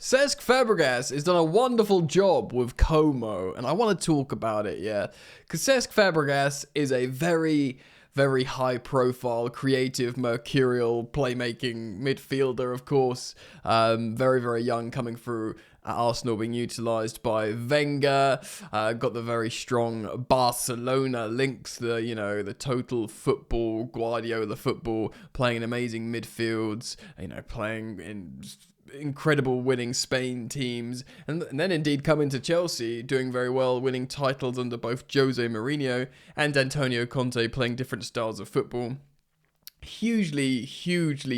Cesc Fabregas has done a wonderful job with Como, and I want to talk about it, yeah. Because Cesc Fabregas is a very, very high-profile, creative, mercurial, playmaking midfielder, of course. Very, very young, coming through at Arsenal, being utilised by Wenger. Got the very strong Barcelona links, the total football, Guardiola football, playing in amazing midfields, playing in incredible winning Spain teams, and then indeed coming to Chelsea, doing very well, winning titles under both Jose Mourinho and Antonio Conte, playing different styles of football. Hugely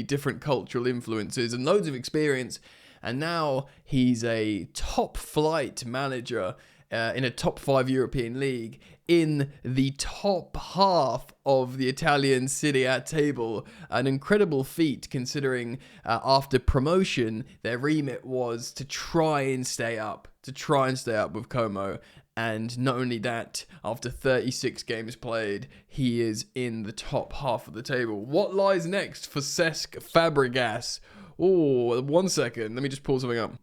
different cultural influences and loads of experience, and now he's a top flight manager in a top 5 European league, in the top half of the Italian Serie A table. An incredible feat, considering after promotion, their remit was to try and stay up with Como. And not only that, after 36 games played, he is in the top half of the table. What lies next for Cesc Fabregas? Oh, 1 second. Let me just pull something up.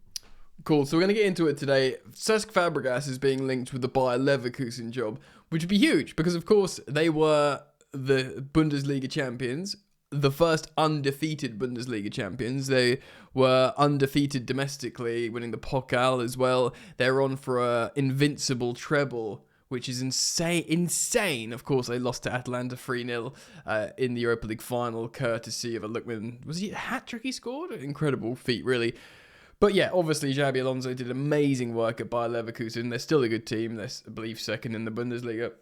Cool, so we're going to get into it today. Cesc Fabregas is being linked with the Bayer Leverkusen job, which would be huge because, of course, they were the Bundesliga champions, the first undefeated Bundesliga champions. They were undefeated domestically, winning the Pokal as well. They're on for an invincible treble, which is insane. Of course, they lost to Atalanta 3-0 in the Europa League final, courtesy of a Lookman. Was he a hat-trick he scored? Incredible feat, really. But yeah, obviously, Xabi Alonso did amazing work at Bayer Leverkusen. They're still a good team. They're, I believe, second in the Bundesliga.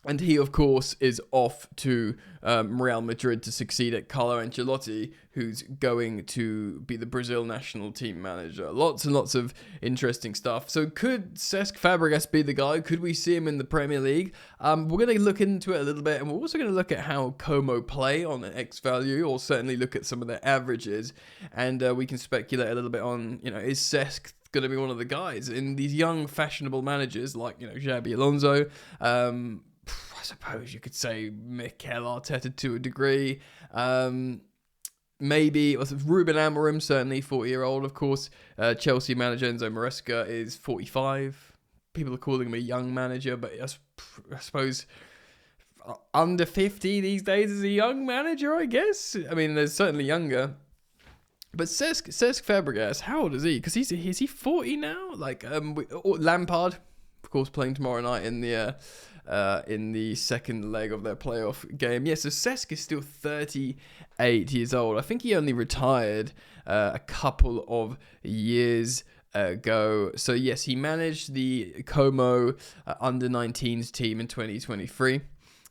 And he, of course, is off to Real Madrid to succeed at Carlo Ancelotti, who's going to be the Brazil national team manager. Lots and lots of interesting stuff. So could Cesc Fabregas be the guy? Could we see him in the Premier League? We're going to look into it a little bit, and we're also going to look at how Como play on an X value, or certainly look at some of their averages. And we can speculate a little bit on, is Cesc going to be one of the guys in these young, fashionable managers like, Xabi Alonso, I suppose you could say Mikel Arteta to a degree. Maybe Ruben Amorim, certainly 40-year-old, of course. Chelsea manager Enzo Maresca is 45. People are calling him a young manager, but I suppose under 50 these days is a young manager, I guess. I mean, there's certainly younger. But Cesc Fabregas, how old is he? Because is he 40 now? Lampard, of course, playing tomorrow night in the second leg of their playoff game. Yeah, so Cesc is still 38 years old. I think he only retired a couple of years ago. So yes, he managed the Como under-19s team in 2023.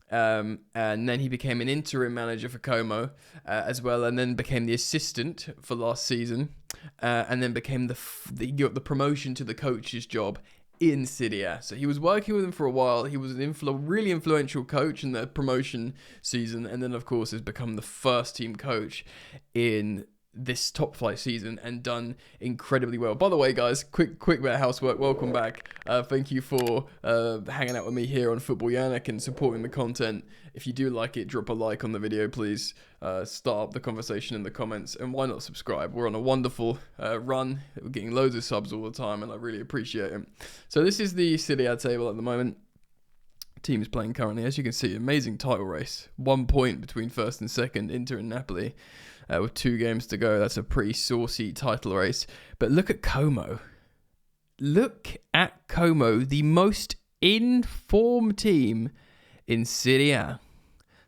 And then he became an interim manager for Como as well, and then became the assistant for last season, and then became he got the promotion to the coach's job in Serie A. So he was working with him for a while. He was an really influential coach in the promotion season, and then of course has become the first team coach in this top flight season and done incredibly well. By the way, guys, quick bit of housework. Welcome back. Thank you for hanging out with me here on Football Yannick and supporting the content. If you do like it, drop a like on the video, please. Start up the conversation in the comments, and why not subscribe? We're on a wonderful run. We're getting loads of subs all the time, and I really appreciate it. So this is the Serie A table at the moment. Team is playing currently, as you can see, amazing title race. 1 point between first and second, Inter and Napoli. With 2 games to go, that's a pretty saucy title race. But look at Como. Look at Como, the most informed team in Serie A.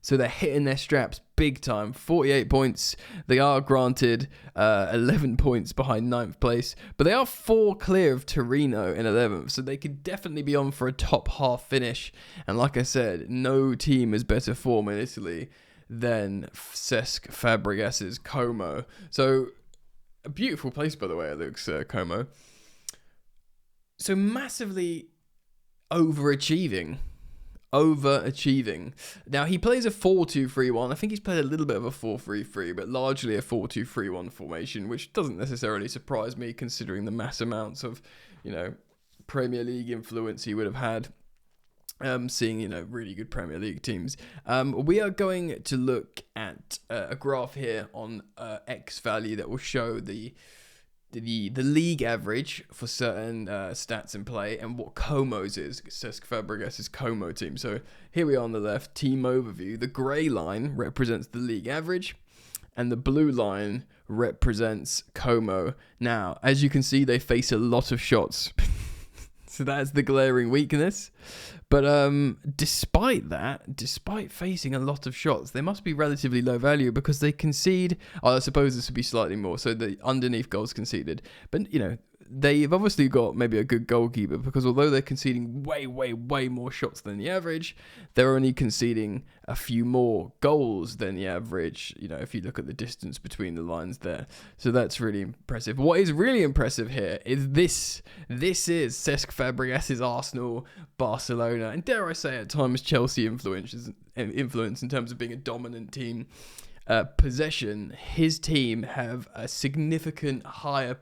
So they're hitting their straps big time. 48 points. They are granted 11 points behind 9th place. But they are 4 clear of Torino in 11th. So they could definitely be on for a top half finish. And like I said, no team is better form in Italy than Cesc Fabregas's Como. So, a beautiful place, by the way, it looks, Como. So, massively overachieving. Now, he plays a 4-2-3-1. I think he's played a little bit of a 4-3-3, but largely a 4-2-3-1 formation, which doesn't necessarily surprise me, considering the mass amounts of, Premier League influence he would have had. Seeing, really good Premier League teams. We are going to look at a graph here on X value that will show the the league average for certain stats in play and what Como's is. Cesc Fabregas' Como team. So here we are on the left, team overview. The grey line represents the league average, and the blue line represents Como. Now, as you can see, they face a lot of shots. So that's the glaring weakness. But despite facing a lot of shots, they must be relatively low value because they concede. Oh, I suppose this would be slightly more. So the underneath goals conceded. But, they've obviously got maybe a good goalkeeper because although they're conceding way, way, way more shots than the average, they're only conceding a few more goals than the average, if you look at the distance between the lines there. So that's really impressive. What is really impressive here is this. This is Cesc Fabregas' Arsenal, Barcelona, and dare I say at times Chelsea influence in terms of being a dominant team. Possession, his team have a significant higher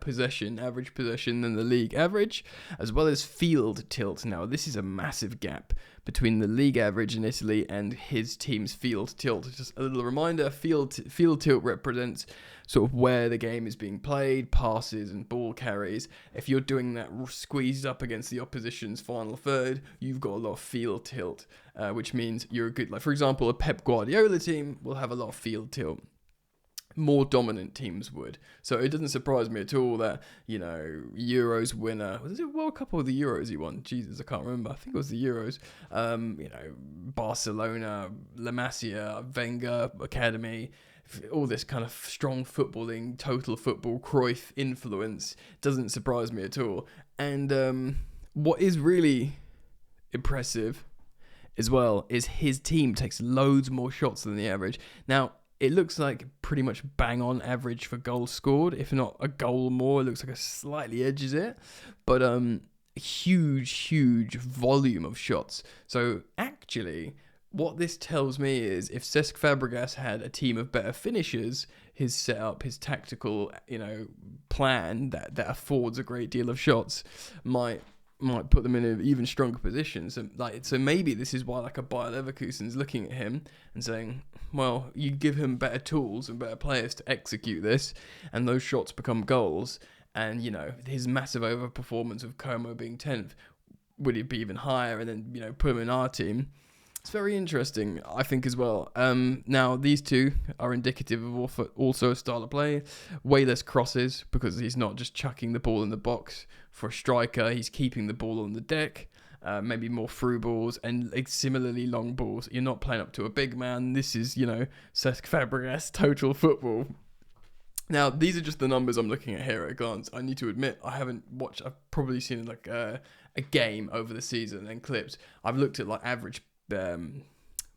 average possession than the league average, as well as field tilt. Now, this is a massive gap between the league average in Italy and his team's field tilt. Just a little reminder, field tilt represents sort of where the game is being played, passes and ball carries. If you're doing that squeezed up against the opposition's final third, you've got a lot of field tilt, which means you're a good, like for example, a Pep Guardiola team will have a lot of field tilt. More dominant teams would. So it doesn't surprise me at all that, Euros winner, was it World Cup or the Euros he won? Jesus, I can't remember. I think it was the Euros. Barcelona, La Masia, Wenger, Academy, all this kind of strong footballing, total football, Cruyff influence doesn't surprise me at all. And what is really impressive as well is his team takes loads more shots than the average. Now, it looks like pretty much bang on average for goals scored, if not a goal more. It looks like it slightly edges it, but huge volume of shots. So actually, what this tells me is if Cesc Fabregas had a team of better finishers, his setup, his tactical, plan that affords a great deal of shots might put them in an even stronger position. So maybe this is why a Bayer Leverkusen's looking at him and saying, well, you give him better tools and better players to execute this, and those shots become goals. And his massive overperformance of Como being 10th, would it be even higher? And then put him in our team. It's very interesting, I think, as well. Now, these two are indicative of also a style of play. Way less crosses, because he's not just chucking the ball in the box. For a striker, he's keeping the ball on the deck. Maybe more through balls and similarly long balls. You're not playing up to a big man. This is, Cesc Fabregas total football. Now, these are just the numbers I'm looking at here at a glance. I need to admit, I haven't watched. I've probably seen a game over the season and clips. I've looked at average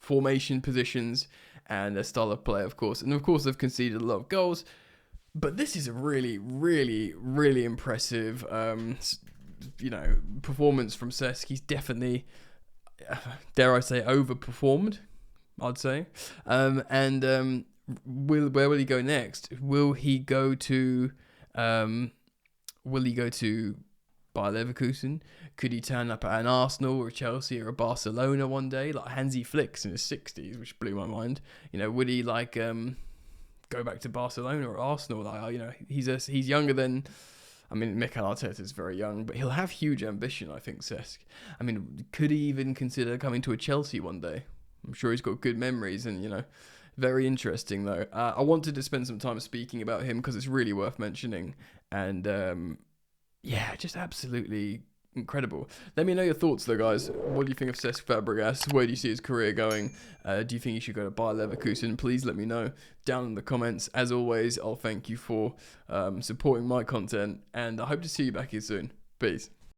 formation positions and their style of play, of course. And of course, they've conceded a lot of goals. But this is a really, really, really impressive, performance from Cesc. He's definitely, dare I say, overperformed, I'd say. Where will he go next? Will he go to Bayer Leverkusen? Could he turn up at an Arsenal or a Chelsea or a Barcelona one day, like Hansi Flick's in his 60s, which blew my mind? Would he go back to Barcelona or Arsenal? He's younger than. Mikel Arteta is very young, but he'll have huge ambition, I think, Cesc. Could he even consider coming to a Chelsea one day? I'm sure he's got good memories and, very interesting, though. I wanted to spend some time speaking about him because it's really worth mentioning. And, just absolutely incredible. Let me know your thoughts, though, guys. What do you think of Cesc Fabregas? Where do you see his career going? Do you think he should go to Bayer Leverkusen? Please let me know down in the comments. As always, I'll thank you for supporting my content, and I hope to see you back here soon. Peace.